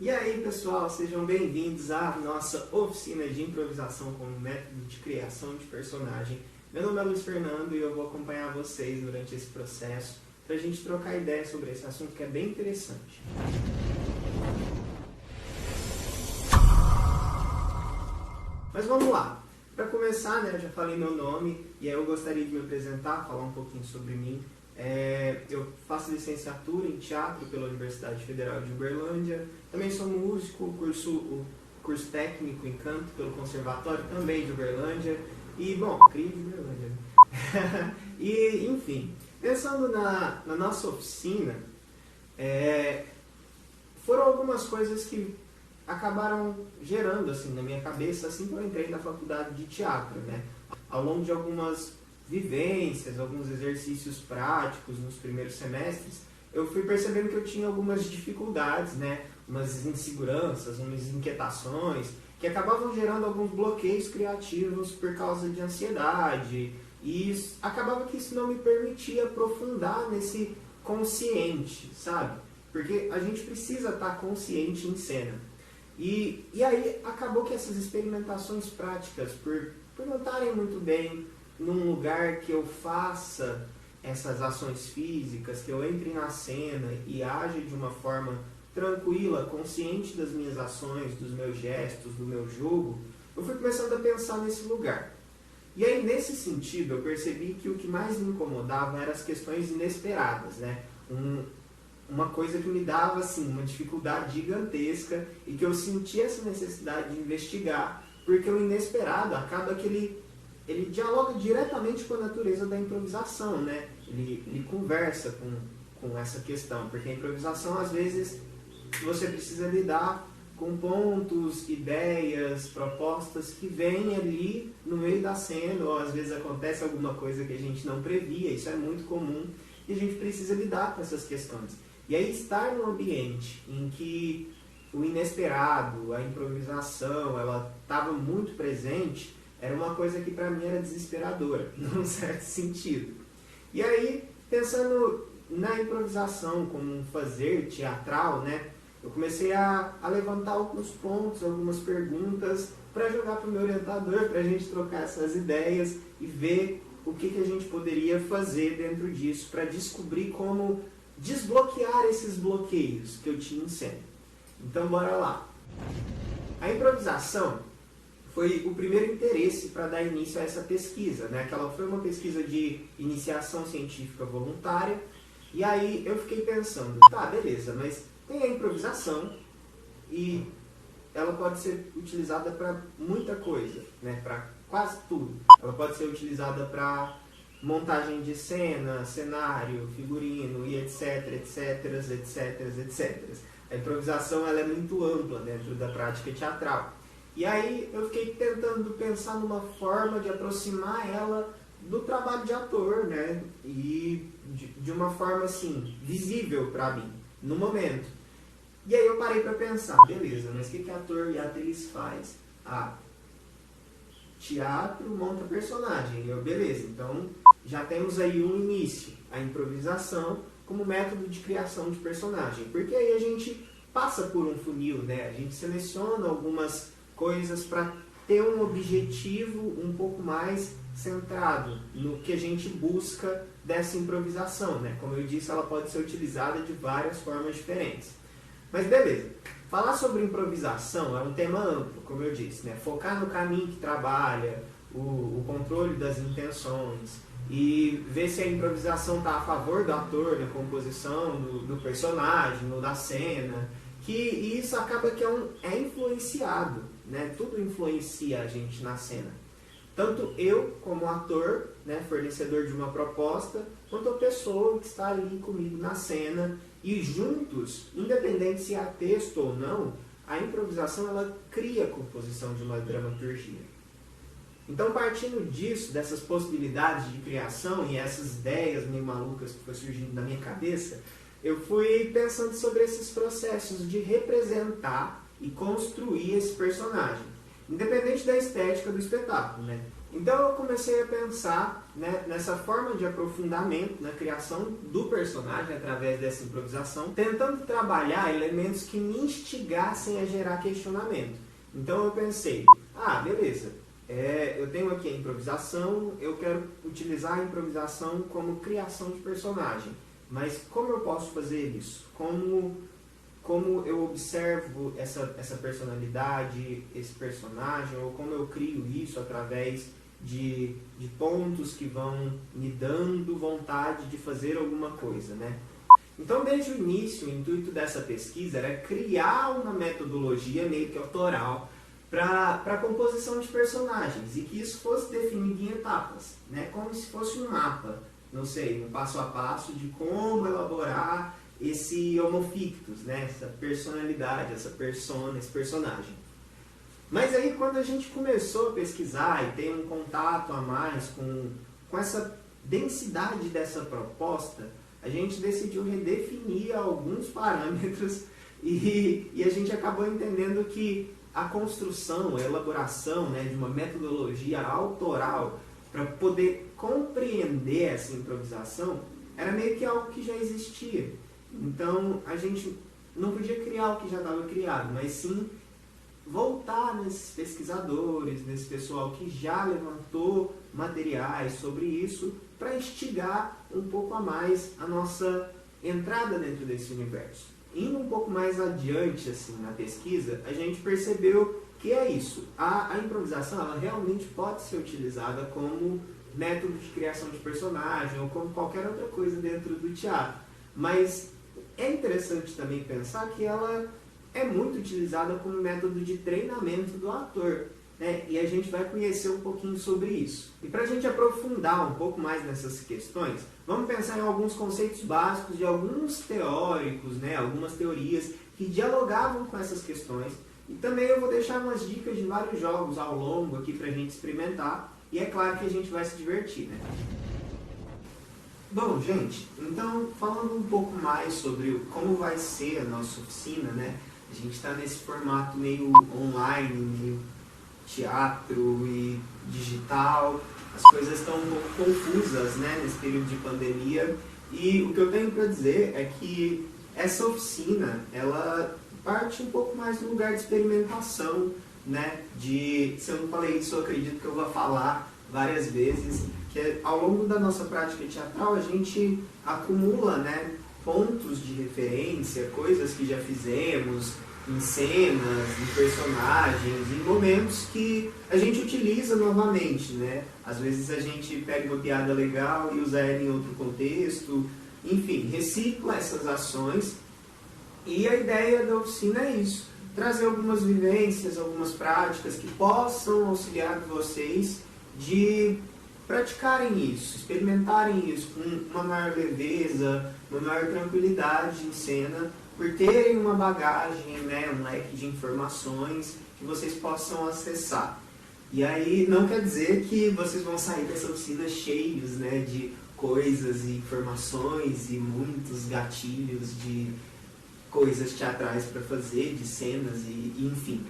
E aí, pessoal, sejam bem-vindos à nossa oficina de improvisação como método de criação de personagem. Meu nome é Luiz Fernando e eu vou acompanhar vocês durante esse processo para a gente trocar ideias sobre esse assunto que é bem interessante. Mas vamos lá. Para começar, eu já falei meu nome e aí eu gostaria de me apresentar, falar um pouquinho sobre mim. Eu faço licenciatura em teatro pela Universidade Federal de Uberlândia. Também sou músico, curso técnico em canto pelo Conservatório também de Uberlândia. E, bom, cria de Uberlândia. E, enfim, pensando na nossa oficina, foram algumas coisas que acabaram gerando assim na minha cabeça assim que eu entrei na faculdade de teatro, Ao longo de algumas vivências, alguns exercícios práticos nos primeiros semestres, eu fui percebendo que eu tinha algumas dificuldades, umas inseguranças, umas inquietações, que acabavam gerando alguns bloqueios criativos por causa de ansiedade, e acabava que isso não me permitia aprofundar nesse consciente, sabe? Porque a gente precisa estar consciente em cena. E aí acabou que essas experimentações práticas, por não estarem muito bem num lugar que eu faça essas ações físicas, que eu entre na cena e aja de uma forma tranquila, consciente das minhas ações, dos meus gestos, do meu jogo, eu fui começando a pensar nesse lugar. E aí, nesse sentido, eu percebi que o que mais me incomodava eram as questões inesperadas, uma coisa que me dava assim, uma dificuldade gigantesca e que eu sentia essa necessidade de investigar, porque o inesperado acaba que ele dialoga diretamente com a natureza da improvisação, Ele conversa com essa questão, porque a improvisação, às vezes, você precisa lidar com pontos, ideias, propostas que vêm ali no meio da cena, ou às vezes acontece alguma coisa que a gente não previa, isso é muito comum, e a gente precisa lidar com essas questões. E aí estar num ambiente em que o inesperado, a improvisação, ela estava muito presente, era uma coisa que para mim era desesperadora, num certo sentido. E aí, pensando na improvisação como um fazer teatral, eu comecei a levantar alguns pontos, algumas perguntas para jogar para o meu orientador, para a gente trocar essas ideias e ver o que a gente poderia fazer dentro disso para descobrir como desbloquear esses bloqueios que eu tinha em cena. Então, bora lá. A improvisação foi o primeiro interesse para dar início a essa pesquisa, Aquela foi uma pesquisa de iniciação científica voluntária, e aí eu fiquei pensando, tá, beleza, mas tem a improvisação e ela pode ser utilizada para muita coisa, para quase tudo. Ela pode ser utilizada para montagem de cena, cenário, figurino e etc, etc, etc, etc. A improvisação ela é muito ampla dentro da prática teatral. E aí eu fiquei tentando pensar numa forma de aproximar ela do trabalho de ator, E de uma forma assim, visível para mim, no momento. E aí eu parei para pensar, beleza, mas o que ator e atriz faz? Teatro monta personagem. Beleza, então já temos aí um início, a improvisação como método de criação de personagem. Porque aí a gente passa por um funil, A gente seleciona algumas coisas para ter um objetivo um pouco mais centrado no que a gente busca dessa improvisação, Como eu disse, ela pode ser utilizada de várias formas diferentes. Mas beleza, falar sobre improvisação é um tema amplo, como eu disse, Focar no caminho que trabalha, o controle das intenções e ver se a improvisação está a favor do ator, da composição, do personagem ou da cena, que isso acaba que é influenciado, Tudo influencia a gente na cena. Tanto eu, como ator, fornecedor de uma proposta, quanto a pessoa que está ali comigo na cena. E juntos, independente se há texto ou não, a improvisação ela cria a composição de uma dramaturgia. Então, partindo disso, dessas possibilidades de criação e essas ideias meio malucas que foi surgindo na minha cabeça, eu fui pensando sobre esses processos de representar e construir esse personagem. independente da estética do espetáculo, né? Então eu comecei a pensar, né, nessa forma de aprofundamento na criação do personagem através dessa improvisação, tentando trabalhar elementos que me instigassem a gerar questionamento. Então eu pensei, beleza, eu tenho aqui a improvisação, eu quero utilizar a improvisação como criação de personagem, mas como eu posso fazer isso? Como eu observo essa personalidade, esse personagem, ou como eu crio isso através de pontos que vão me dando vontade de fazer alguma coisa, né? Então, desde o início, o intuito dessa pesquisa era criar uma metodologia meio que autoral para a composição de personagens, e que isso fosse definido em etapas, né? Como se fosse um mapa, não sei, um passo a passo de como elaborar esse homo fictus, né? Essa personalidade, essa persona, esse personagem. Mas aí quando a gente começou a pesquisar e ter um contato a mais com essa densidade dessa proposta, a gente decidiu redefinir alguns parâmetros e a gente acabou entendendo que a construção, a elaboração, né, de uma metodologia autoral para poder compreender essa improvisação era meio que algo que já existia. Então a gente não podia criar o que já estava criado, mas sim voltar nesses pesquisadores, nesse pessoal que já levantou materiais sobre isso, para instigar um pouco a mais a nossa entrada dentro desse universo. Indo um pouco mais adiante assim, na pesquisa, a gente percebeu que é isso. A improvisação ela realmente pode ser utilizada como método de criação de personagem ou como qualquer outra coisa dentro do teatro. Mas é interessante também pensar que ela é muito utilizada como método de treinamento do ator, né? E a gente vai conhecer um pouquinho sobre isso. E para a gente aprofundar um pouco mais nessas questões, vamos pensar em alguns conceitos básicos de alguns teóricos, né? Algumas teorias que dialogavam com essas questões. E também eu vou deixar umas dicas de vários jogos ao longo aqui para a gente experimentar. E é claro que a gente vai se divertir, né? Bom, gente, então falando um pouco mais sobre como vai ser a nossa oficina, né? A gente está nesse formato meio online, meio teatro e digital. As coisas estão um pouco confusas, né, nesse período de pandemia. E o que eu tenho para dizer é que essa oficina, ela parte um pouco mais do lugar de experimentação, né? Se eu não falei isso, eu acredito que eu vou falar várias vezes, que ao longo da nossa prática teatral a gente acumula, né, pontos de referência, coisas que já fizemos em cenas, em personagens, em momentos que a gente utiliza novamente, né? Às vezes a gente pega uma piada legal e usa ela em outro contexto, enfim, recicla essas ações. E a ideia da oficina é isso, trazer algumas vivências, algumas práticas que possam auxiliar vocês de praticarem isso, experimentarem isso com uma maior leveza, uma maior tranquilidade em cena, por terem uma bagagem, né, um leque de informações que vocês possam acessar. E aí não quer dizer que vocês vão sair dessa oficina cheios, né, de coisas e informações e muitos gatilhos de coisas teatrais para fazer, de cenas e enfim.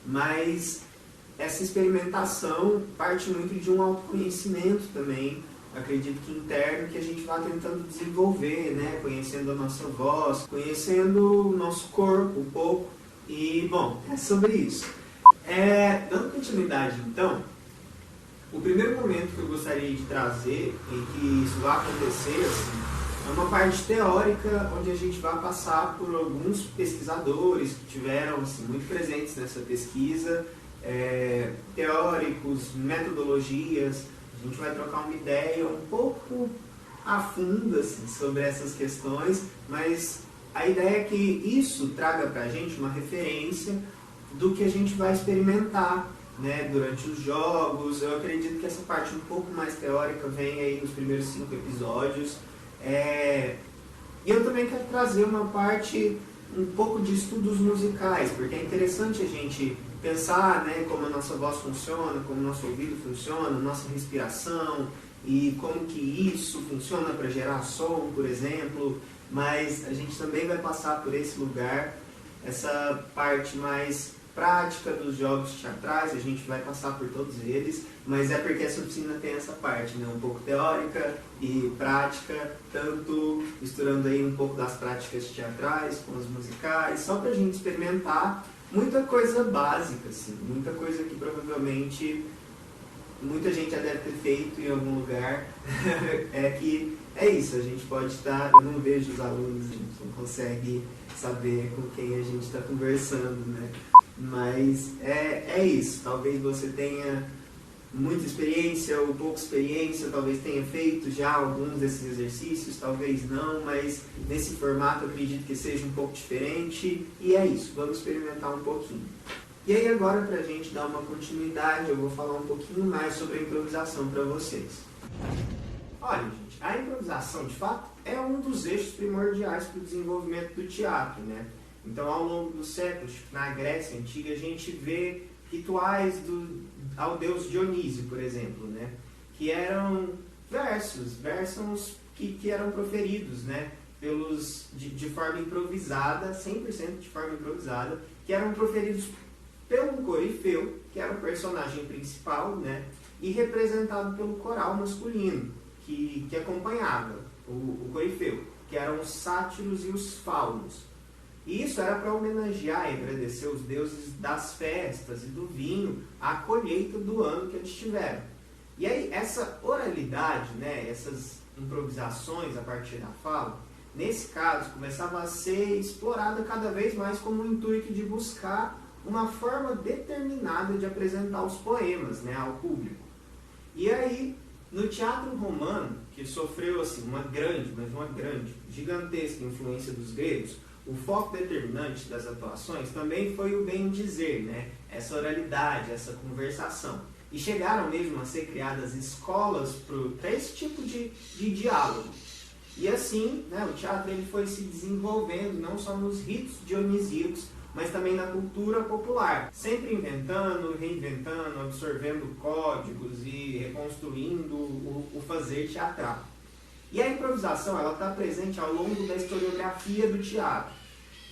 Mas essa experimentação parte muito de um autoconhecimento também, acredito que interno, que a gente vai tentando desenvolver, né? Conhecendo a nossa voz, conhecendo o nosso corpo um pouco. E, bom, é sobre isso. Dando continuidade, então, o primeiro momento que eu gostaria de trazer em que isso vai acontecer, assim, é uma parte teórica, onde a gente vai passar por alguns pesquisadores que tiveram assim, muito presentes nessa pesquisa, teóricos, metodologias. A gente vai trocar uma ideia um pouco a fundo assim, sobre essas questões, mas a ideia é que isso traga para a gente uma referência do que a gente vai experimentar, né, durante os jogos. Eu acredito que essa parte um pouco mais teórica vem aí nos primeiros 5 episódios. E eu também quero trazer uma parte um pouco de estudos musicais, porque é interessante a gente pensar, né, como a nossa voz funciona, como o nosso ouvido funciona, nossa respiração e como que isso funciona para gerar som, por exemplo. Mas a gente também vai passar por esse lugar, essa parte mais prática dos jogos teatrais, a gente vai passar por todos eles, mas é porque essa oficina tem essa parte, né? Um pouco teórica e prática, tanto misturando aí um pouco das práticas teatrais com as musicais, só para a gente experimentar muita coisa básica, assim, muita coisa que provavelmente muita gente já deve ter feito em algum lugar. É isso, a gente pode estar, eu não vejo os alunos, a gente não consegue saber com quem a gente está conversando, né? Mas é isso, talvez você tenha muita experiência ou pouca experiência, talvez tenha feito já alguns desses exercícios, talvez não, mas nesse formato eu acredito que seja um pouco diferente, e é isso, vamos experimentar um pouquinho. E aí agora, para a gente dar uma continuidade, eu vou falar um pouquinho mais sobre a improvisação para vocês. Olha, gente, a improvisação, de fato, é um dos eixos primordiais para o desenvolvimento do teatro, né? Então, ao longo dos séculos, na Grécia Antiga, a gente vê rituais ao deus Dionísio, por exemplo, né? Que eram versos que eram proferidos, né? De forma improvisada, 100% de forma improvisada, que eram proferidos pelo corifeu, que era o personagem principal, né? E representado pelo coral masculino, que acompanhava o corifeu, que eram os sátiros e os faunos. E isso era para homenagear e agradecer os deuses das festas e do vinho, a colheita do ano que eles tiveram. E aí, essa oralidade, né, essas improvisações a partir da fala, nesse caso, começava a ser explorada cada vez mais como um intuito de buscar uma forma determinada de apresentar os poemas, né, ao público. E aí, no teatro romano, que sofreu assim, uma grande, gigantesca influência dos gregos, o foco determinante das atuações também foi o bem dizer, né? Essa oralidade, essa conversação. E chegaram mesmo a ser criadas escolas para esse tipo de diálogo. E assim, né, o teatro ele foi se desenvolvendo não só nos ritos dionisíacos, mas também na cultura popular, sempre inventando, reinventando, absorvendo códigos e reconstruindo o fazer teatral. E a improvisação ela está presente ao longo da historiografia do teatro.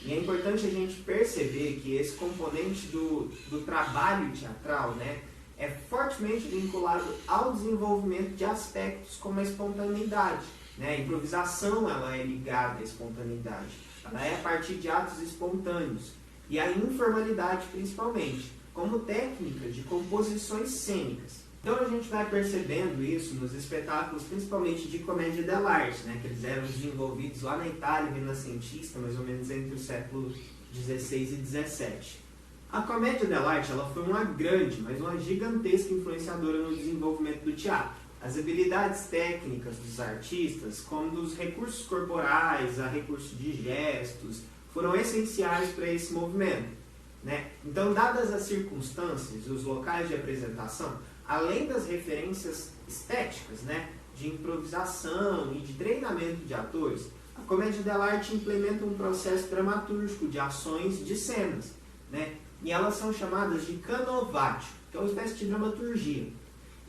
E é importante a gente perceber que esse componente do trabalho teatral, né, é fortemente vinculado ao desenvolvimento de aspectos como a espontaneidade. Né? A improvisação ela é ligada à espontaneidade. Ela é a partir de atos espontâneos. E a informalidade, principalmente, como técnica de composições cênicas. Então a gente vai percebendo isso nos espetáculos, principalmente de comédia dell'arte, né, que eles eram desenvolvidos lá na Itália renascentista, mais ou menos entre o século XVI e XVII. A comédia dell'arte ela foi uma grande, mas uma gigantesca influenciadora no desenvolvimento do teatro. As habilidades técnicas dos artistas, como dos recursos corporais, a recurso de gestos, foram essenciais para esse movimento. Né? Então, dadas as circunstâncias e os locais de apresentação, além das referências estéticas, né, de improvisação e de treinamento de atores, a comédia dell'arte implementa um processo dramatúrgico de ações de cenas, né, e elas são chamadas de canovaccio, que é uma espécie de dramaturgia,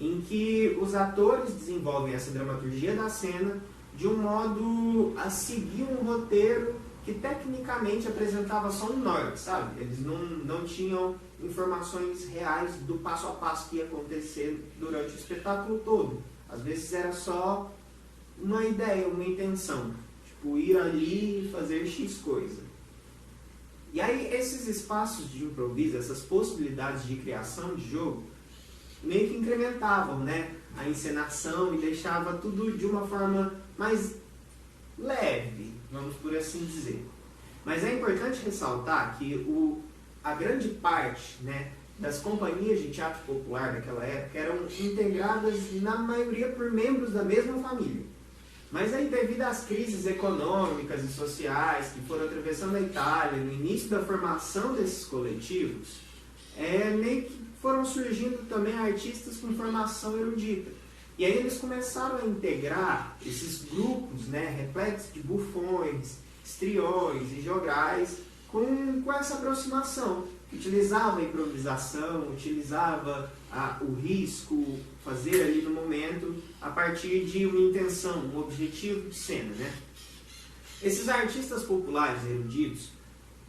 em que os atores desenvolvem essa dramaturgia da cena de um modo a seguir um roteiro que tecnicamente apresentava só um norte, sabe? Eles não tinham informações reais do passo a passo que ia acontecer durante o espetáculo todo. Às vezes era só uma ideia, uma intenção. Tipo, ir ali e fazer X coisa. E aí esses espaços de improviso, essas possibilidades de criação de jogo, meio que incrementavam, né, a encenação e deixava tudo de uma forma mais leve, vamos por assim dizer. Mas é importante ressaltar que a grande parte, né, das companhias de teatro popular daquela época eram integradas na maioria por membros da mesma família. Mas aí, devido às crises econômicas e sociais que foram atravessando a Itália no início da formação desses coletivos, meio que foram surgindo também artistas com formação erudita. E aí eles começaram a integrar esses grupos, né, repletos de bufões, histriões e jograis com essa aproximação, que utilizava a improvisação, utilizava o risco, fazer ali no momento, a partir de uma intenção, um objetivo de cena. Né? Esses artistas populares eruditos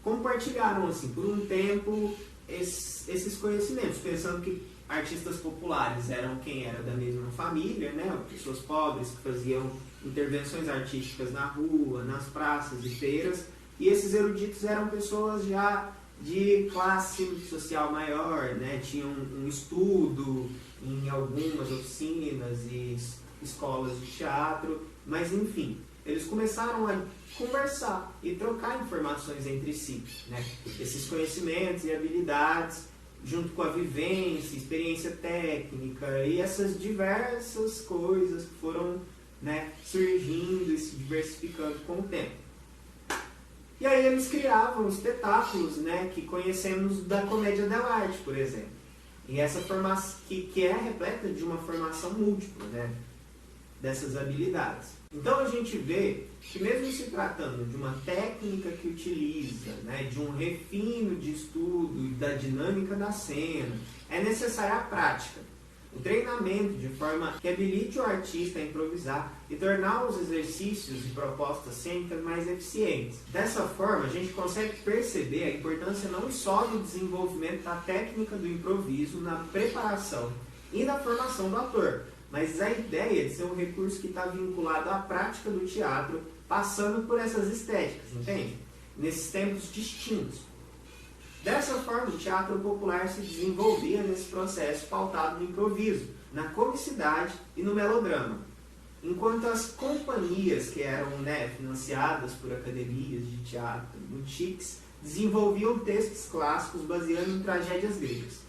compartilharam assim, por um tempo esses conhecimentos, pensando que artistas populares eram quem era da mesma família, né? Pessoas pobres que faziam intervenções artísticas na rua, nas praças e feiras, e esses eruditos eram pessoas já de classe social maior, né? Tinham um estudo em algumas oficinas e escolas de teatro, mas enfim, eles começaram a conversar e trocar informações entre si, né? Esses conhecimentos e habilidades, junto com a vivência, experiência técnica e essas diversas coisas que foram, né, surgindo e se diversificando com o tempo. E aí eles criavam espetáculos, né, que conhecemos da comédia dell'arte, por exemplo. E essa formação que é repleta de uma formação múltipla, né, dessas habilidades. Então a gente vê que mesmo se tratando de uma técnica que utiliza, né, de um refino de estudo e da dinâmica da cena, é necessária a prática. O treinamento de forma que habilite o artista a improvisar e tornar os exercícios e propostas cênicas mais eficientes. Dessa forma, a gente consegue perceber a importância não só do desenvolvimento da técnica do improviso na preparação e na formação do ator, mas a ideia de ser um recurso que está vinculado à prática do teatro, passando por essas estéticas, entende? Nesses tempos distintos. Dessa forma, o teatro popular se desenvolvia nesse processo pautado no improviso, na comicidade e no melodrama. Enquanto as companhias que eram, né, financiadas por academias de teatro boutiques desenvolviam textos clássicos baseando em tragédias gregas.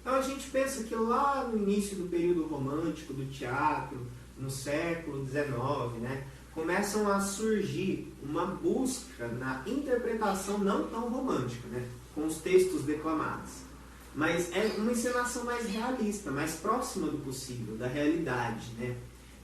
Então a gente pensa que lá no início do período romântico do teatro, no século XIX, né, começam a surgir uma busca na interpretação não tão romântica, né, com os textos declamados. Mas é uma encenação mais realista, mais próxima do possível, da realidade, né?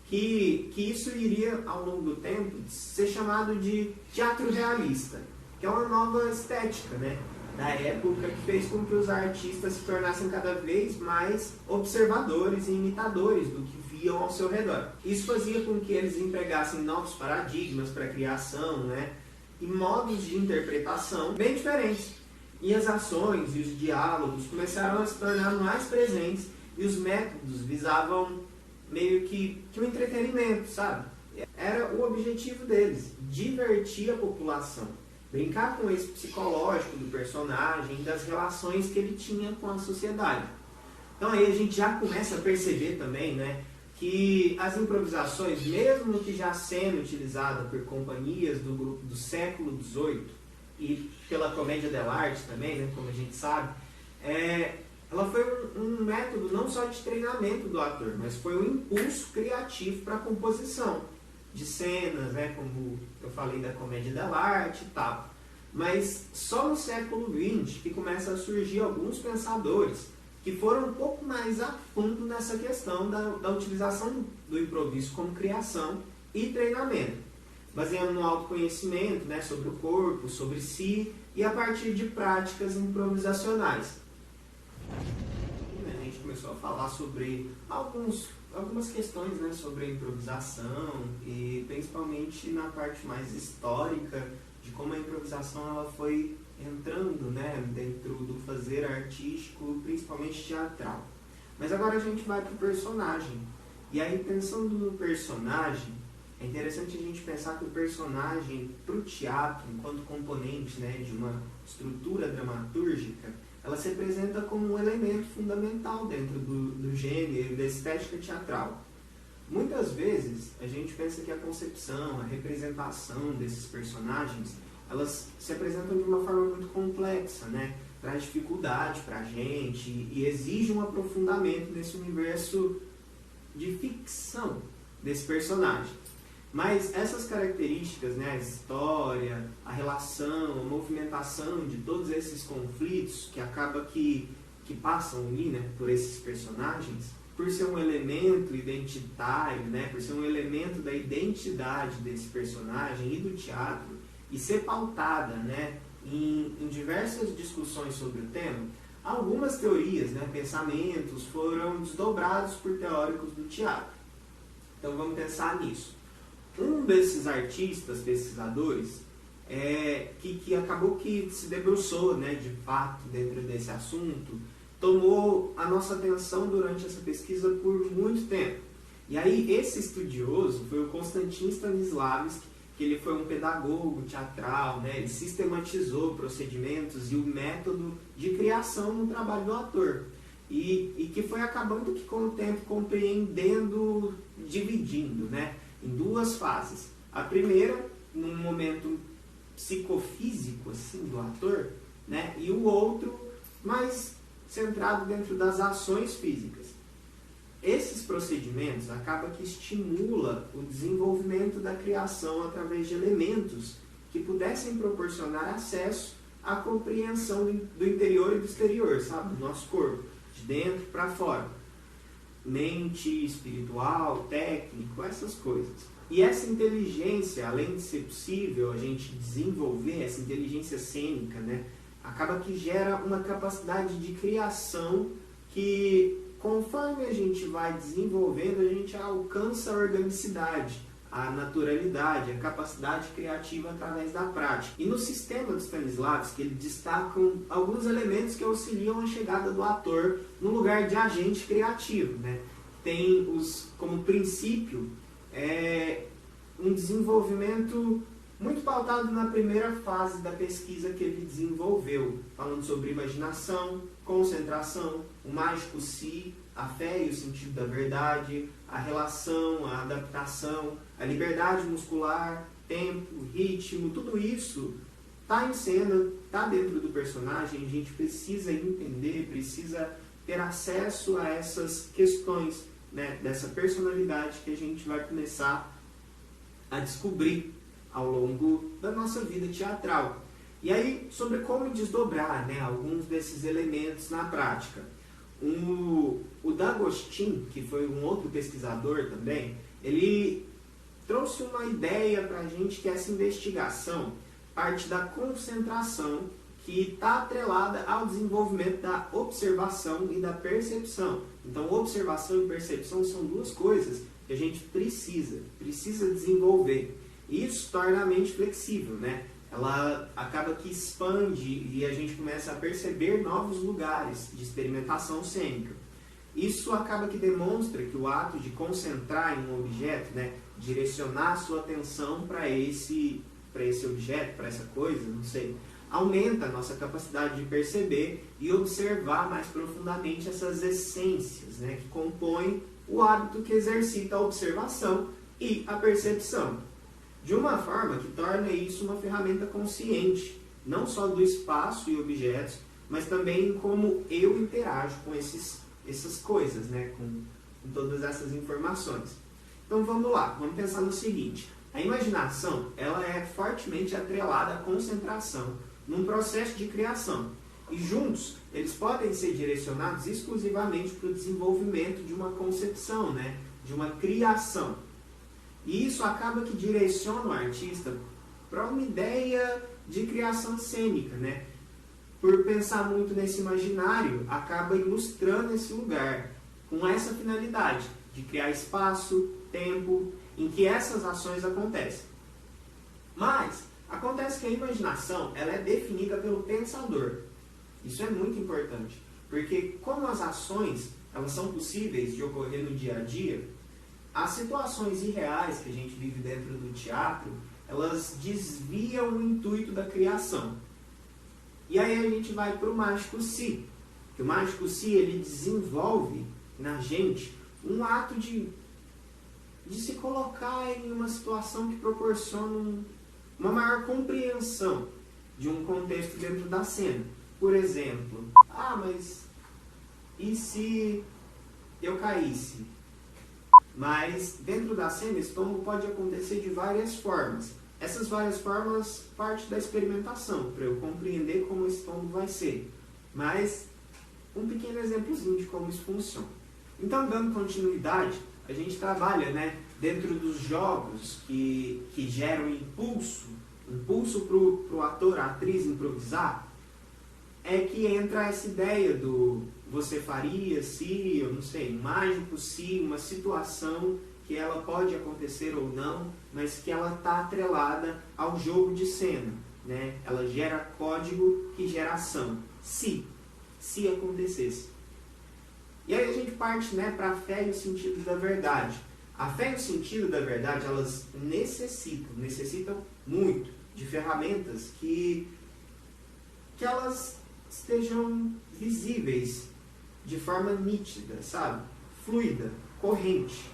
Que isso iria, ao longo do tempo, ser chamado de teatro realista, que é uma nova estética, né, da época, que fez com que os artistas se tornassem cada vez mais observadores e imitadores do que viam ao seu redor. Isso fazia com que eles empregassem novos paradigmas para a criação, né, e modos de interpretação bem diferentes. E as ações e os diálogos começaram a se tornar mais presentes e os métodos visavam meio que o entretenimento, sabe? Era o objetivo deles, divertir a população, brincar com esse psicológico do personagem e das relações que ele tinha com a sociedade. Então aí a gente já começa a perceber também, né, que as improvisações, mesmo que já sendo utilizadas por companhias do grupo do século XVIII e pela comédia dell'arte também, né, como a gente sabe, ela foi um método não só de treinamento do ator, mas foi um impulso criativo para a composição de cenas, né, como eu falei da comédia dell'arte e tal. Mas só no século XX que começa a surgir alguns pensadores que foram um pouco mais a fundo nessa questão da utilização do improviso como criação e treinamento, baseando no autoconhecimento, né, sobre o corpo, sobre si e a partir de práticas improvisacionais. A gente começou a falar sobre algumas questões, né, sobre a improvisação e principalmente na parte mais histórica de como a improvisação ela foi entrando, né, dentro do fazer artístico, principalmente teatral. Mas agora a gente vai para o personagem. E aí, pensando no personagem, é interessante a gente pensar que o personagem para o teatro, enquanto componente, né, de uma estrutura dramatúrgica, ela se apresenta como um elemento fundamental dentro do gênero, da estética teatral. Muitas vezes a gente pensa que a concepção, a representação desses personagens, elas se apresentam de uma forma muito complexa, né? Traz dificuldade para a gente e exige um aprofundamento nesse universo de ficção desse personagem. Mas essas características, né, a história, a relação, a movimentação de todos esses conflitos que acaba que passam ali, né, por esses personagens, por ser um elemento identitário, né, por ser um elemento da identidade desse personagem e do teatro, e ser pautada, né, em diversas discussões sobre o tema, algumas teorias, né, pensamentos foram desdobrados por teóricos do teatro. Então vamos pensar nisso. Um desses artistas, pesquisadores, que acabou que se debruçou, né, de fato dentro desse assunto, tomou a nossa atenção durante essa pesquisa por muito tempo. E aí esse estudioso foi o Konstantin Stanislavski, que ele foi um pedagogo teatral, né, ele sistematizou procedimentos e o método de criação no trabalho do ator. E que foi acabando que com o tempo compreendendo, dividindo, né, em duas fases. A primeira, num momento psicofísico assim, do ator, né, e o outro mais centrado dentro das ações físicas. Esses procedimentos acabam que estimula o desenvolvimento da criação através de elementos que pudessem proporcionar acesso à compreensão do interior e do exterior, sabe, do nosso corpo, de dentro para fora. Mente, espiritual, técnico, essas coisas. E essa inteligência, além de ser possível a gente desenvolver, essa inteligência cênica, né, acaba que gera uma capacidade de criação que, conforme a gente vai desenvolvendo, a gente alcança a organicidade, a naturalidade, a capacidade criativa através da prática. E no sistema dos Stanislavski, ele destaca alguns elementos que auxiliam a chegada do ator no lugar de agente criativo, né? Tem como princípio um desenvolvimento muito pautado na primeira fase da pesquisa que ele desenvolveu, falando sobre imaginação, concentração, o mágico si, a fé e o sentido da verdade, a relação, a adaptação, a liberdade muscular, tempo, ritmo, tudo isso está em cena, está dentro do personagem, a gente precisa entender, precisa ter acesso a essas questões, né, dessa personalidade que a gente vai começar a descobrir ao longo da nossa vida teatral. E aí, sobre como desdobrar, né, alguns desses elementos na prática. O D'Agostin, que foi um outro pesquisador também, ele trouxe uma ideia para a gente que essa investigação parte da concentração que está atrelada ao desenvolvimento da observação e da percepção. Então, observação e percepção são duas coisas que a gente precisa desenvolver. E isso torna a mente flexível, né? Ela acaba que expande e a gente começa a perceber novos lugares de experimentação cênica. Isso acaba que demonstra que o ato de concentrar em um objeto, né, direcionar a sua atenção para esse objeto, para essa coisa, não sei, aumenta a nossa capacidade de perceber e observar mais profundamente essas essências, né, que compõem o hábito que exercita a observação e a percepção. De uma forma que torna isso uma ferramenta consciente, não só do espaço e objetos, mas também em como eu interajo com essas coisas, né? com todas essas informações. Então vamos lá, vamos pensar no seguinte. A imaginação ela é fortemente atrelada à concentração num processo de criação. E juntos, eles podem ser direcionados exclusivamente para o desenvolvimento de uma concepção, né? De uma criação. E isso acaba que direciona o artista para uma ideia de criação cênica, né? Por pensar muito nesse imaginário, acaba ilustrando esse lugar com essa finalidade de criar espaço, tempo, em que essas ações acontecem. Mas acontece que a imaginação ela é definida pelo pensador. Isso é muito importante, porque como as ações elas são possíveis de ocorrer no dia a dia, as situações irreais que a gente vive dentro do teatro, elas desviam o intuito da criação. E aí a gente vai para o mágico si. Que o mágico si ele desenvolve na gente um ato de se colocar em uma situação que proporciona uma maior compreensão de um contexto dentro da cena. Por exemplo, mas e se eu caísse? Mas dentro da cena, esse tombo pode acontecer de várias formas. Essas várias formas parte da experimentação, para eu compreender como esse tombo vai ser. Mas um pequeno exemplozinho de como isso funciona. Então, dando continuidade, a gente trabalha, né, dentro dos jogos que geram impulso para o ator, a atriz improvisar, é que entra essa ideia do você faria se, eu não sei, mágico se, uma situação que ela pode acontecer ou não, mas que ela está atrelada ao jogo de cena, né? Ela gera código que gera ação, se acontecesse. E aí a gente parte, né, para a fé e o sentido da verdade. A fé e o sentido da verdade, elas necessitam muito de ferramentas que elas estejam visíveis de forma nítida, sabe? Fluida, corrente.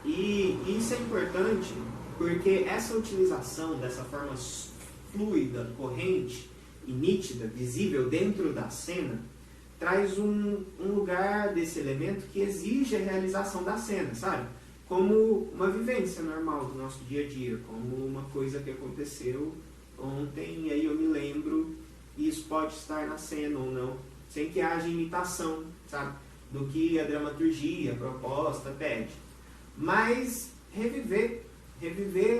E isso é importante porque essa utilização dessa forma fluida, corrente e nítida, visível dentro da cena, traz um lugar desse elemento que exige a realização da cena, sabe? Como uma vivência normal do nosso dia a dia, como uma coisa que aconteceu ontem, e aí eu me lembro, e isso pode estar na cena ou não, sem que haja imitação, sabe? Do que a dramaturgia, a proposta pede. Mas reviver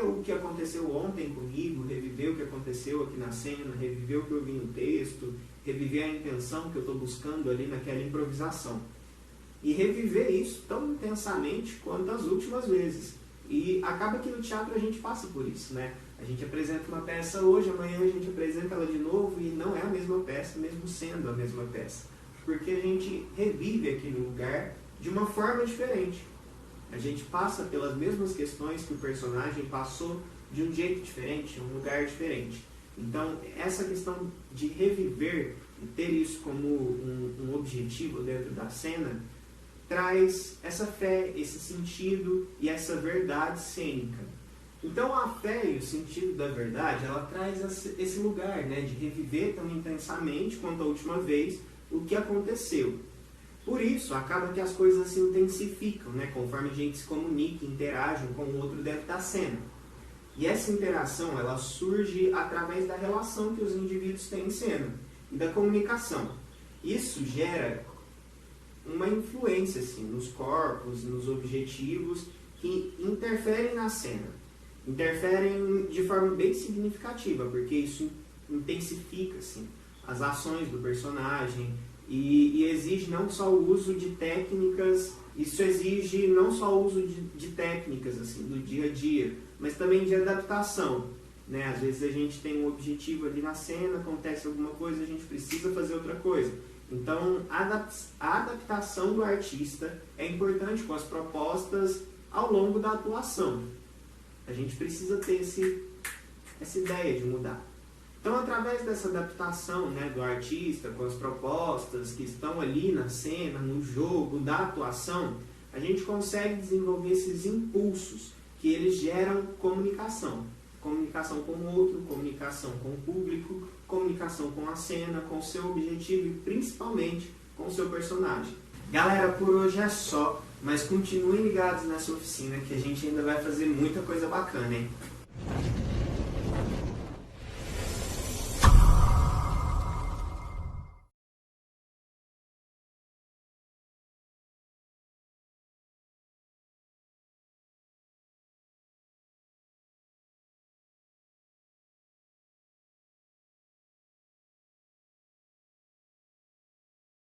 o que aconteceu ontem comigo, reviver o que aconteceu aqui na cena, reviver o que eu vi no texto, reviver a intenção que eu estou buscando ali naquela improvisação. E reviver isso tão intensamente quanto as últimas vezes. E acaba que no teatro a gente passa por isso, né? A gente apresenta uma peça hoje, amanhã a gente apresenta ela de novo e não é a mesma peça, mesmo sendo a mesma peça. Porque a gente revive aquele lugar de uma forma diferente. A gente passa pelas mesmas questões que o personagem passou de um jeito diferente, um lugar diferente. Então, essa questão de reviver e ter isso como um objetivo dentro da cena, traz essa fé, esse sentido e essa verdade cênica. Então, a fé e o sentido da verdade, ela traz esse lugar, né, de reviver tão intensamente quanto a última vez o que aconteceu. Por isso, acaba que as coisas se intensificam, né, conforme a gente se comunica, interage um com o outro dentro da cena. E essa interação, ela surge através da relação que os indivíduos têm em cena e da comunicação. Isso gera uma influência assim, nos corpos, nos objetivos que interferem na cena. Interferem de forma bem significativa, porque isso intensifica assim, as ações do personagem e exige não só o uso de técnicas, isso exige não só o uso de técnicas assim, do dia a dia, mas também de adaptação. Né? Às vezes a gente tem um objetivo ali na cena, acontece alguma coisa, a gente precisa fazer outra coisa. Então, a adaptação do artista é importante com as propostas ao longo da atuação. A gente precisa ter essa ideia de mudar. Então, através dessa adaptação, né, do artista com as propostas que estão ali na cena, no jogo, da atuação, a gente consegue desenvolver esses impulsos que eles geram comunicação. Comunicação com o outro, comunicação com o público, comunicação com a cena, com o seu objetivo e principalmente com o seu personagem. Galera, por hoje é só, mas continuem ligados nessa oficina que a gente ainda vai fazer muita coisa bacana, hein?